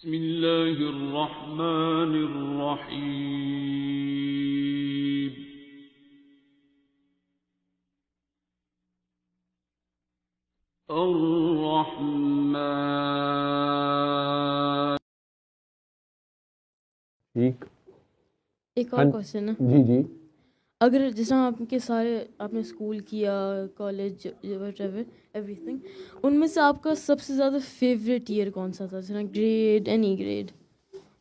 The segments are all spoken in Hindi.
बिस्मिल्लाहिर्रहमानिर्रहीम। अर्रहमान। ठीक। एक हाँ और क्वेश्चन है। जी जी। अगर जैसा आपके सारे आपने स्कूल किया, कॉलेज, एवरीथिंग, उनमें से आपका सबसे ज़्यादा फेवरेट ईयर कौन सा था? जैसे ग्रेड, एनी ग्रेड,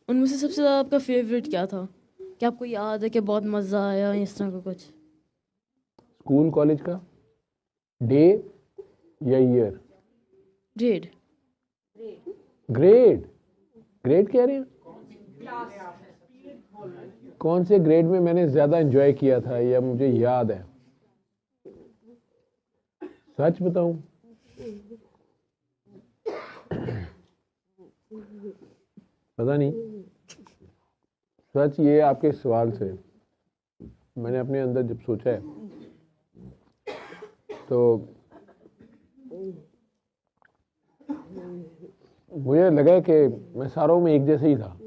उनमें से सबसे ज़्यादा आपका फेवरेट क्या था? क्या आपको याद है कि बहुत मज़ा आया इस तरह का कुछ? स्कूल कॉलेज का डे या ईयर? ग्रेड। ग्रेड। ग्रेड कह रहे हैं? कौन से ग्रेड में मैंने ज्यादा एंजॉय किया था या मुझे याद है? सच बताऊं, पता नहीं। सच, ये आपके सवाल से मैंने अपने अंदर जब सोचा है तो मुझे लगा कि मैं सारों में एक जैसे ही था।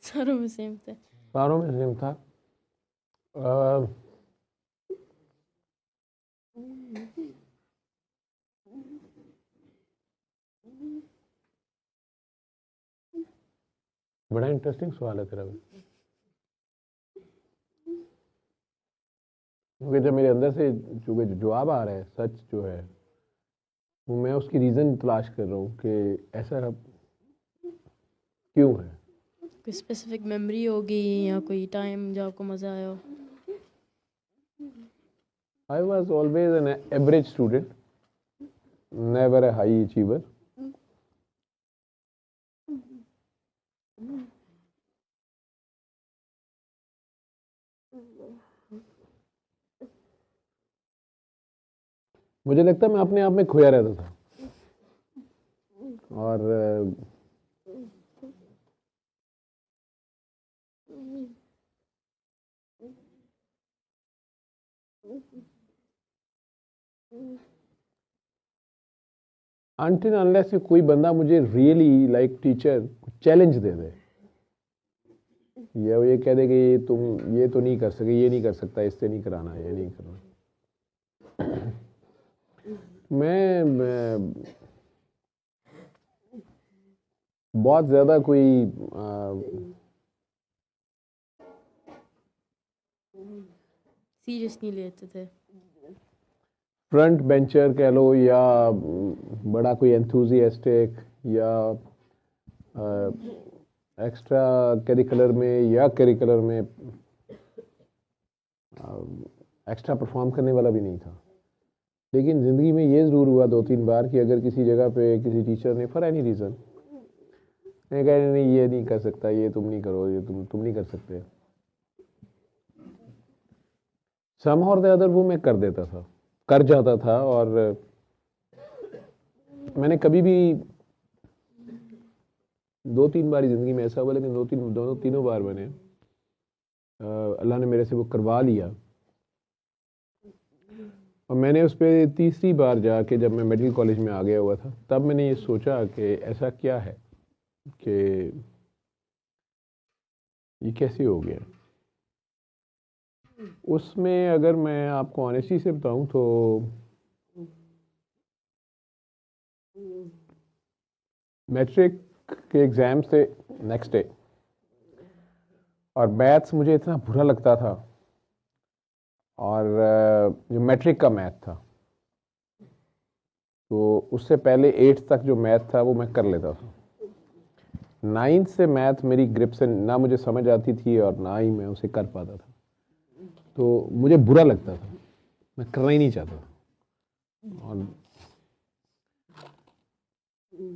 सारों में सेम थे। सारों में सेम था। आ, बड़ा इंटरेस्टिंग सवाल है तेरा भी, क्योंकि जब मेरे अंदर से जो जवाब आ रहा है, सच जो है, वो मैं उसकी रीज़न तलाश कर रहा हूँ कि ऐसा क्यों है। कोई स्पेसिफिक मेमोरी होगी या कोई टाइम जो आपको मज़ा आया हो? I was always an average student, never a high achiever. मुझे लगता है मैं अपने आप में खोया रहता था और अनटिल अनलेस कोई बंदा मुझे रियली लाइक टीचर चैलेंज दे दे, या वो ये कह दे कि ये तुम ये तो नहीं कर सके, ये नहीं कर सकता, इससे नहीं कराना, ये नहीं करना, मैं बहुत ज़्यादा कोई सीरियस नहीं लेते थे? फ्रंट बेंचर कह लो या बड़ा कोई एंथुजियास्टिक या एक्स्ट्रा करिकुलर में या करिकुलर में एक्स्ट्रा परफॉर्म करने वाला भी नहीं था। लेकिन ज़िंदगी में ये ज़रूर हुआ 2-3 बार कि अगर किसी जगह पे किसी टीचर ने फॉर एनी रीज़न मैं कह रही नहीं, ये नहीं कर सकता, ये तुम नहीं करो, ये तुम नहीं कर सकते, सम और द अदर वो मैं कर देता था, कर जाता था। और मैंने कभी भी 2-3 बार ज़िंदगी में ऐसा हुआ, लेकिन दोनों तीनों बार मैंने अल्लाह ने मेरे से वो करवा लिया। और मैंने उस पर तीसरी बार जाके, जब मैं मेडिकल कॉलेज में आ गया हुआ था, तब मैंने ये सोचा कि ऐसा क्या है कि ये कैसे हो गया। उसमें अगर मैं आपको ऑनेस्टी से बताऊं तो मैट्रिक के एग्ज़ाम से नेक्स्ट डे, और मैथ्स मुझे इतना बुरा लगता था, और जो मैट्रिक का मैथ था, तो उससे पहले 8th तक जो मैथ था वो मैं कर लेता था। 9th से मैथ मेरी ग्रिप से ना मुझे समझ आती थी और ना ही मैं उसे कर पाता था, तो मुझे बुरा लगता था, मैं करना ही नहीं चाहता था। और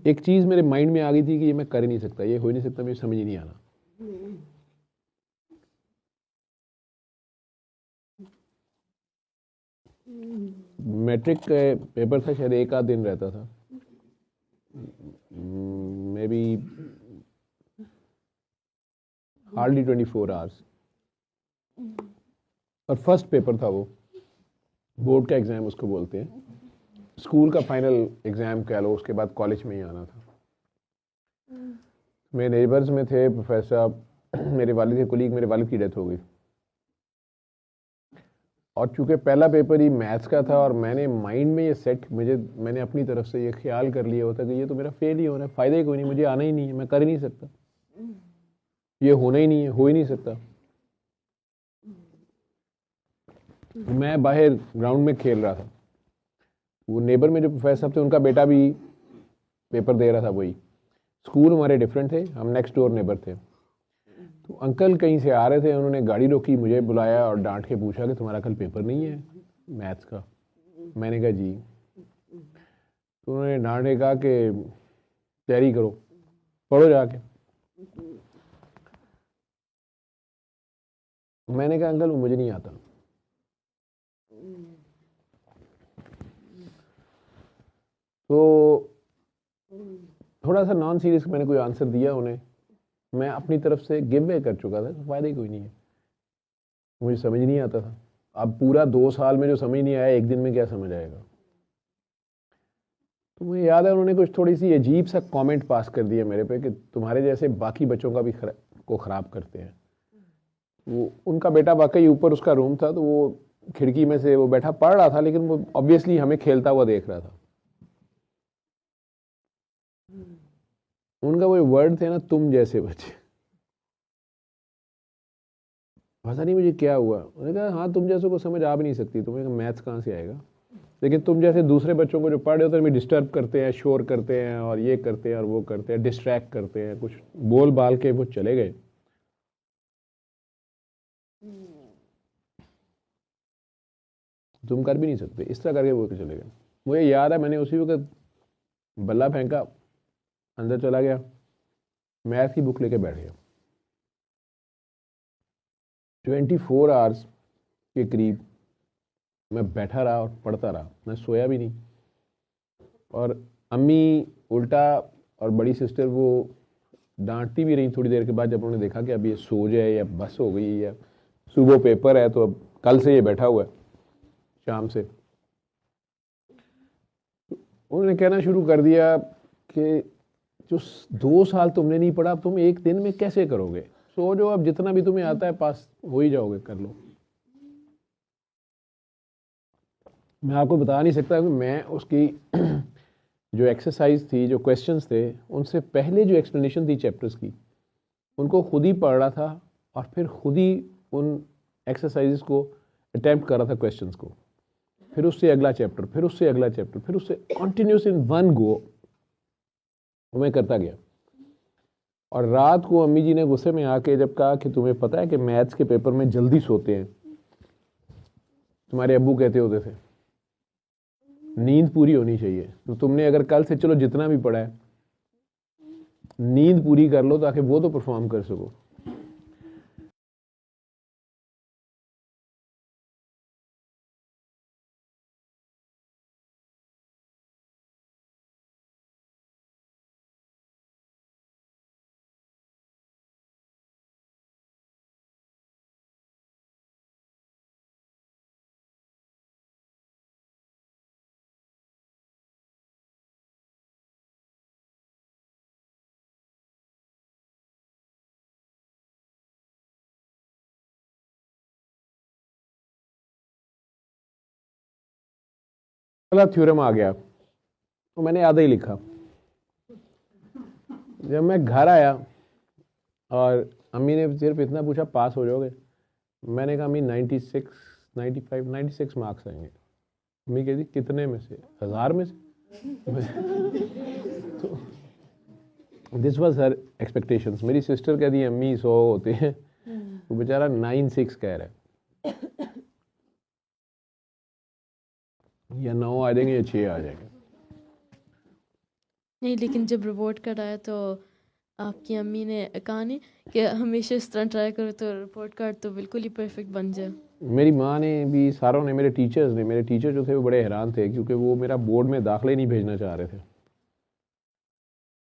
एक चीज़ मेरे माइंड में आ गई थी कि ये मैं कर ही नहीं सकता, ये हो ही नहीं सकता, मुझे समझ ही नहीं आना। मैट्रिक का पेपर था, शायद एक आध दिन रहता था, मे बी हार्डली 24 आवर्स। और फर्स्ट पेपर था वो, बोर्ड का एग्ज़ाम उसको बोलते हैं, स्कूल का फाइनल एग्ज़ाम कह लो, उसके बाद कॉलेज में ही आना था। मेरे नेबर्स में थे प्रोफेसर, मेरे वालिद के कुलीग, मेरे वालिद की डेथ हो गई, और चूंकि पहला पेपर ही मैथ्स का था और मैंने माइंड में ये सेट, मैंने अपनी तरफ से ये ख्याल कर लिया होता कि ये तो मेरा फेल ही होना है, फ़ायदा ही कोई नहीं, मुझे आना ही नहीं है, मैं कर ही नहीं सकता, ये होना ही नहीं है, हो ही नहीं सकता। मैं बाहर ग्राउंड में खेल रहा था, वो नेबर में जो प्रोफेसर साहब थे उनका बेटा भी पेपर दे रहा था, वही स्कूल हमारे डिफरेंट थे, हम नेक्स्ट डोर नेबर थे। तो अंकल कहीं से आ रहे थे, उन्होंने गाड़ी रोकी, मुझे बुलाया और डांट के पूछा कि तुम्हारा कल पेपर नहीं है मैथ्स का? मैंने कहा जी। तो उन्होंने डांट के कहा कि तैयारी करो, पढ़ो जाके। मैंने कहा अंकल वो मुझे नहीं आता। तो थोड़ा सा नॉन सीरियस मैंने कोई आंसर दिया उन्हें, मैं अपनी तरफ से गिव वे कर चुका था, तो फायदा ही कोई नहीं है, मुझे समझ नहीं आता था। अब पूरा 2 साल में जो समझ नहीं आया, एक दिन में क्या समझ आएगा। तो मुझे याद है उन्होंने कुछ थोड़ी सी अजीब सा कमेंट पास कर दिया मेरे पे कि तुम्हारे जैसे बाकी बच्चों का भी को ख़राब करते हैं। वो उनका बेटा वाकई ऊपर उसका रूम था, तो वो खिड़की में से वो बैठा पढ़ रहा था, लेकिन वो ऑब्वियसली हमें खेलता हुआ देख रहा था। उनका वो वर्ड थे ना, तुम जैसे बच्चे। पता नहीं मुझे क्या हुआ, उन्होंने कहा हाँ तुम जैसों को समझ आ भी नहीं सकती, तुम्हें मैथ्स कहाँ से आएगा, लेकिन तुम जैसे दूसरे बच्चों को जो पढ़ रहे होते हैं डिस्टर्ब करते हैं, शोर करते हैं और ये करते हैं और वो करते हैं, डिस्ट्रैक्ट करते हैं, कुछ बोल बाल के वो चले गए। तुम कर भी नहीं सकते, इस तरह करके वो चले गए। मुझे याद है मैंने उसी वक्त बल्ला फेंका, अंदर चला गया, मैथ की बुक लेके बैठ गया। 24 आवर्स के करीब मैं बैठा रहा और पढ़ता रहा, मैं सोया भी नहीं। और अम्मी उल्टा और बड़ी सिस्टर वो डांटती भी रही थोड़ी देर के बाद, जब उन्होंने देखा कि अब ये सो जाए या बस हो गई या सुबह पेपर है, तो अब कल से ये बैठा हुआ है शाम से। उन्होंने कहना शुरू कर दिया कि जो 2 साल तुमने नहीं पढ़ा, तुम एक दिन में कैसे करोगे, सो जो अब जितना भी तुम्हें आता है पास हो ही जाओगे, कर लो। मैं आपको बता नहीं सकता कि मैं उसकी जो एक्सरसाइज थी, जो क्वेश्चंस थे, उनसे पहले जो एक्सप्लेनेशन थी चैप्टर्स की, उनको खुद ही पढ़ रहा था और फिर खुद ही उन एक्सरसाइजेस को अटैम्प्ट कर रहा था क्वेश्चंस को, फिर उससे अगला चैप्टर, फिर उससे अगला चैप्टर, फिर उससे कंटिन्यूस इन वन गो मैं करता गया। और रात को अम्मी जी ने गुस्से में आके जब कहा कि तुम्हें पता है कि मैथ्स के पेपर में जल्दी सोते हैं, तुम्हारे अब्बू कहते होते थे नींद पूरी होनी चाहिए, तो तुमने अगर कल से चलो जितना भी पढ़ा है नींद पूरी कर लो ताकि वो तो परफॉर्म कर सको। अगला थ्योरम आ गया, तो मैंने आधा ही लिखा। जब मैं घर आया और अम्मी ने सिर्फ इतना पूछा पास हो जाओगे, मैंने कहा अम्मी 96, 95, 96 मार्क्स आएंगे। अम्मी कहती कितने में से, 1000 में से। तो दिस वाज हर एक्सपेक्टेशंस। मेरी सिस्टर कहती है अम्मी 100 होते हैं, वो बेचारा 96 कह रहा है, या 9 आ जाएंगे या 6 आ जाएंगे। नहीं, लेकिन जब रिपोर्ट कार्ड आया तो आपकी अम्मी ने कहा नहीं कि हमेशा इस तरह ट्राई करो तो रिपोर्ट कार्ड तो बिल्कुल ही परफेक्ट बन जाए। मेरी माँ ने भी, सारों ने, मेरे टीचर्स ने, मेरे टीचर जो थे वो बड़े हैरान थे क्योंकि वो मेरा बोर्ड में दाखिला ही नहीं भेजना चाह रहे थे।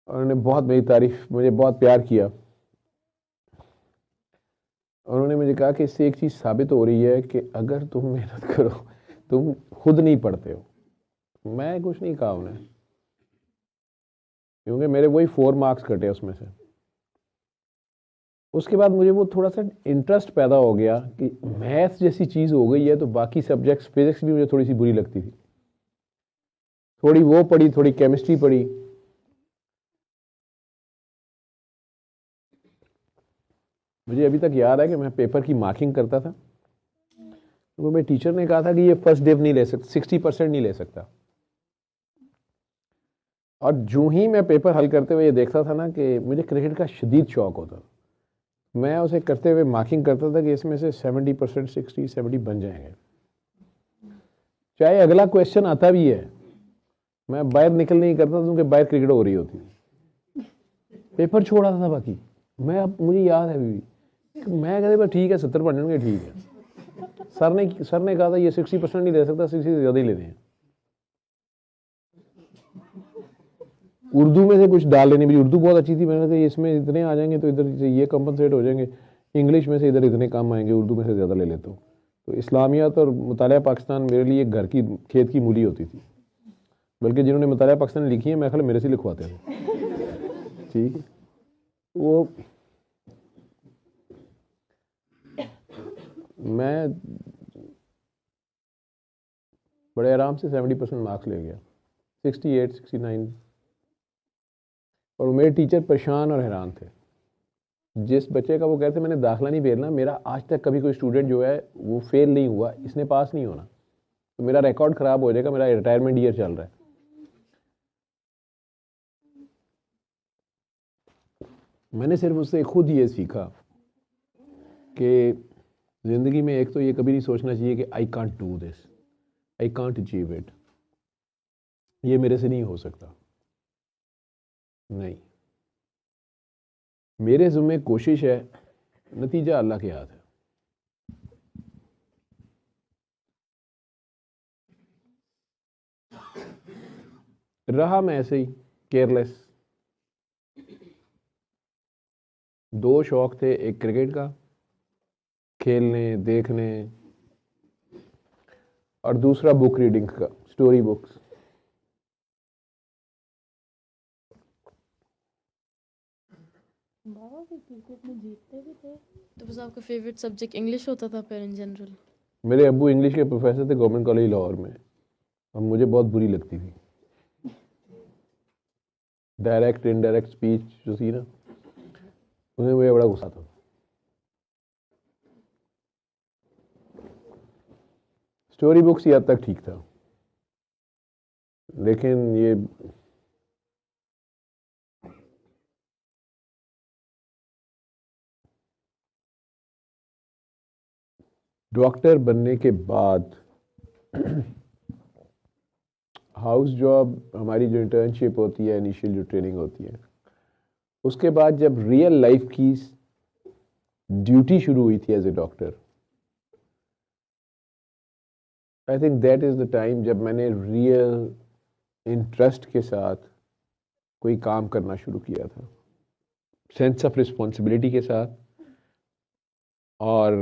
और उन्होंने बहुत मेरी तारीफ, मुझे बहुत प्यार किया। उन्होंने मुझे कहा कि इससे एक चीज़ साबित हो रही है कि अगर तुम मेहनत करो, तुम खुद नहीं पढ़ते हो। मैं कुछ नहीं कहा उन्हें, क्योंकि मेरे वही 4 मार्क्स कटे उसमें से। उसके बाद मुझे वो थोड़ा सा इंटरेस्ट पैदा हो गया कि मैथ्स जैसी चीज़ हो गई है तो बाकी सब्जेक्ट्स, फिजिक्स भी मुझे थोड़ी सी बुरी लगती थी, थोड़ी वो पढ़ी, थोड़ी केमिस्ट्री पढ़ी। मुझे अभी तक याद है कि मैं पेपर की मार्किंग करता था तो मेरे टीचर ने कहा था कि ये फर्स्ट डिव नहीं ले सकता, 60% नहीं ले सकता। और जो ही मैं पेपर हल करते हुए ये देखता था ना कि मुझे क्रिकेट का शदीद शौक होता, मैं उसे करते हुए मार्किंग करता था कि इसमें से 70%, 60, 70 बन जाएंगे। चाहे अगला क्वेश्चन आता भी है, मैं बाहर निकल नहीं करता था क्योंकि बाहर क्रिकेट हो रही होती, पेपर छोड़ा था बाकी। मैं, अब मुझे याद है अभी भी, मैं कहते ठीक है 70 बन जाएंगे, ठीक है। सर ने कहा था ये 60% नहीं दे सकता, 60 से ज़्यादा ही लेने हैं। उर्दू में से कुछ डाल लेनी, मेरी उर्दू बहुत अच्छी थी, मैंने कहा इसमें इतने आ जाएंगे तो इधर ये कंपनसेट हो जाएंगे, इंग्लिश में से इधर इतने कम आएंगे, उर्दू में से ज़्यादा ले लेता हूँ। तो इस्लामियात और मुतालिया पाकिस्तान मेरे लिए घर की खेत की मूली होती थी, बल्कि जिन्होंने मुतालिया पाकिस्तान लिखी है मैं ख्याल मेरे से लिखवाते थे। ठीक है, वो मैं बड़े आराम से 70% मार्क्स ले गया, 68, 69। और मेरे टीचर परेशान और हैरान थे। जिस बच्चे का वो कहते मैंने दाखिला नहीं भेजना, मेरा आज तक कभी कोई स्टूडेंट जो है वो फेल नहीं हुआ, इसने पास नहीं होना, तो मेरा रिकॉर्ड खराब हो जाएगा, मेरा रिटायरमेंट ईयर चल रहा है। मैंने सिर्फ उससे खुद ये सीखा कि ज़िंदगी में एक तो ये कभी नहीं सोचना चाहिए कि I can't do this, I can't achieve it, ये मेरे से नहीं हो सकता। नहीं, मेरे ज़िम्मे कोशिश है, नतीजा अल्लाह के हाथ है। रहा मैं ऐसे ही केयरलेस। 2 शौक थे, एक क्रिकेट का, खेलने देखने, और दूसरा बुक रीडिंग का, स्टोरी बुक्स। बाबा भी क्रिकेट में जीतते भी थे। तो बस आपका फेवरेट सब्जेक्ट इंग्लिश होता था फिर इन जनरल? मेरे अब्बू इंग्लिश के प्रोफेसर थे गवर्नमेंट कॉलेज लाहौर में, और मुझे बहुत बुरी लगती थी। डायरेक्ट इनडायरेक्ट स्पीच जो थी ना, उन्हें मुझे बड़ा गुस्सा था। स्टोरी बुक्स ही हद तक ठीक था, लेकिन ये डॉक्टर बनने के बाद हाउस जॉब, हमारी जो इंटर्नशिप होती है, इनिशियल जो ट्रेनिंग होती है, उसके बाद जब रियल लाइफ की ड्यूटी शुरू हुई थी as a doctor, I think that is the time जब मैंने रियल इंटरेस्ट के साथ कोई काम करना शुरू किया था, सेंस ऑफ रिस्पॉन्सिबिलिटी के साथ, और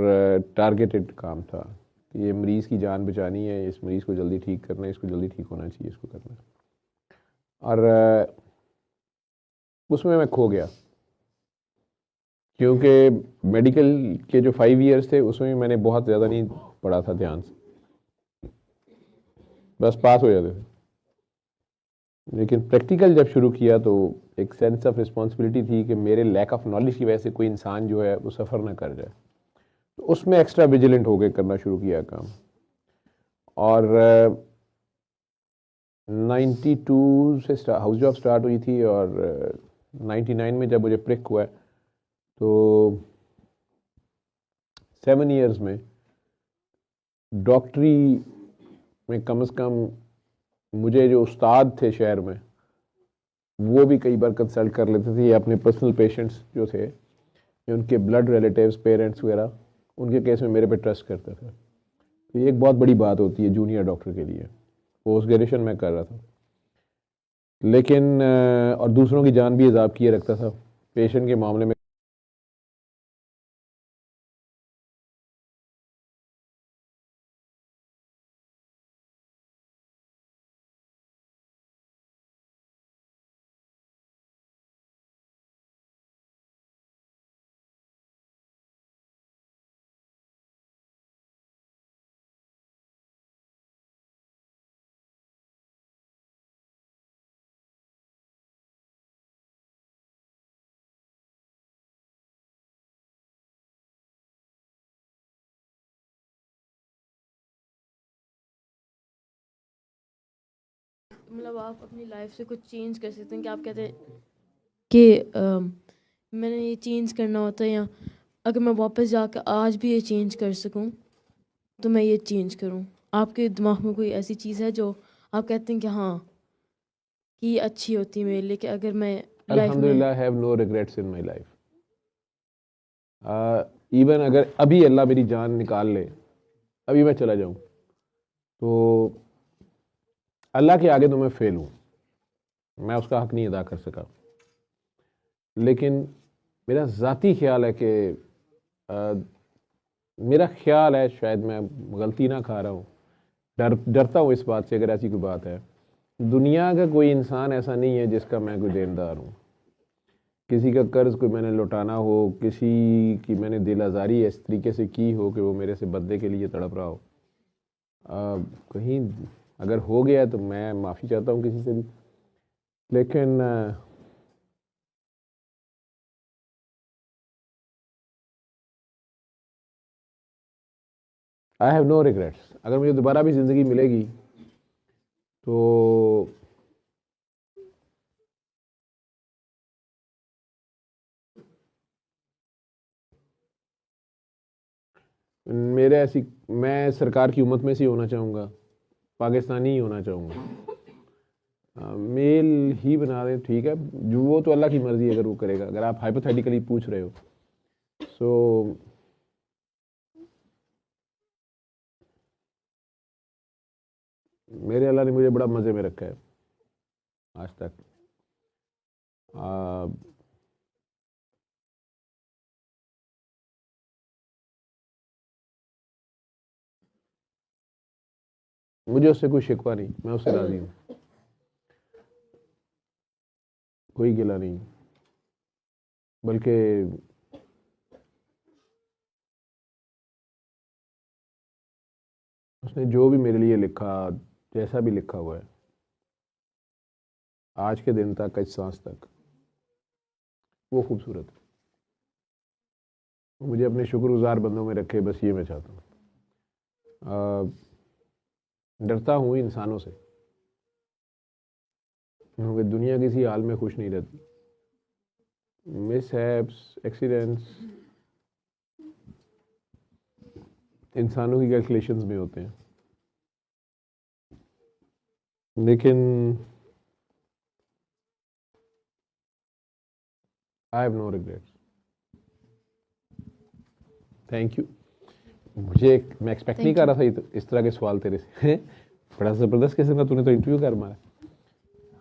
टारगेटेड काम था कि ये मरीज़ की जान बचानी है, इस मरीज़ को जल्दी ठीक करना है, इसको जल्दी ठीक होना चाहिए, इसको करना है। और उसमें मैं खो गया, क्योंकि मेडिकल के जो 5 इयर्स थे उसमें मैंने बहुत ज़्यादा नहीं पढ़ा था ध्यान से, बस पास हो जाते थे। लेकिन प्रैक्टिकल जब शुरू किया तो एक सेंस ऑफ रिस्पॉन्सिबिलिटी थी कि मेरे लैक ऑफ नॉलेज की वजह से कोई इंसान जो है वो सफ़र ना कर जाए, तो उसमें एक्स्ट्रा विजिलेंट होकर करना शुरू किया काम। और 92 से हाउस जॉब स्टार्ट हुई थी, और 99 में जब मुझे प्रिक हुआ तो 7 इयर्स में डॉक्टरी में कम से कम मुझे जो उस्ताद थे शहर में, वो भी कई बार कंसल्ट कर लेते थे, या अपने पर्सनल पेशेंट्स जो थे, उनके ब्लड रिलेटिव्स, पेरेंट्स वगैरह, उनके केस में मेरे पे ट्रस्ट करते थे। तो ये एक बहुत बड़ी बात होती है जूनियर डॉक्टर के लिए। पोस्ट ग्रेजुएशन में कर रहा था, लेकिन और दूसरों की जान भी हिसाब किए रखता था पेशेंट के मामले में। मतलब आप अपनी लाइफ से कुछ चेंज कर सकते हैं कि आप कहते हैं कि मैंने ये चेंज करना होता है, या अगर मैं वापस जाकर आज भी ये चेंज कर सकूं तो मैं ये चेंज करूं। आपके दिमाग में कोई ऐसी चीज़ है जो आप कहते हैं कि हाँ कि ये अच्छी होती है मेरे लिए, कि अगर मैं लाइफ में अल्हम्दुलिल्लाह have no regrets in my life. Even अगर अभी अल्लाह मेरी जान निकाल ले, अभी मैं चला जाऊं, तो अल्लाह के आगे तो मैं फेल हूँ, मैं उसका हक नहीं अदा कर सका। लेकिन मेरा ज़ाती ख्याल है कि मेरा ख्याल है, शायद मैं गलती ना खा रहा हूँ, डरता हूँ इस बात से, अगर ऐसी कोई बात है, दुनिया का कोई इंसान ऐसा नहीं है जिसका मैं कोई देनदार हूँ। किसी का कर्ज कोई मैंने लौटाना हो, किसी की मैंने दिल आज़ारी इस तरीके से की हो कि वो मेरे से बदले के लिए तड़प रहा हो, कहीं अगर हो गया तो मैं माफ़ी चाहता हूँ किसी से भी। लेकिन आई हैव नो रिग्रेट्स। अगर मुझे दोबारा भी ज़िंदगी मिलेगी तो मेरे ऐसी, मैं सरकार की उम्मत में से होना चाहूँगा, पाकिस्तानी ही होना चाहूँगा। मेल ही बना दें, ठीक है, जो वो तो अल्लाह की मर्ज़ी, अगर वो करेगा। अगर आप हाइपोथेटिकली पूछ रहे हो, सो मेरे अल्लाह ने मुझे बड़ा मज़े में रखा है आज तक। मुझे उससे कोई शिकवा नहीं, मैं उससे राज़ी हूँ, कोई गिला नहीं। बल्कि उसने जो भी मेरे लिए लिखा, जैसा भी लिखा हुआ है, आज के दिन तक, इस सांस तक, वो खूबसूरत है। मुझे अपने शुक्रगुजार बंदों में रखे, बस ये मैं चाहता हूँ। डरता हूँ इंसानों से, क्योंकि दुनिया किसी हाल में खुश नहीं रहती। मिसहैप्स, एक्सीडेंट्स इंसानों की कैलकुलेशंस में होते हैं, लेकिन I have no regrets. Thank you. मैं एक्सपेक्ट नहीं कर रहा था इस तरह के सवाल तेरे से। बड़ा ज़बरदस्त किस्म का तूने तो इंटरव्यू कर मारा।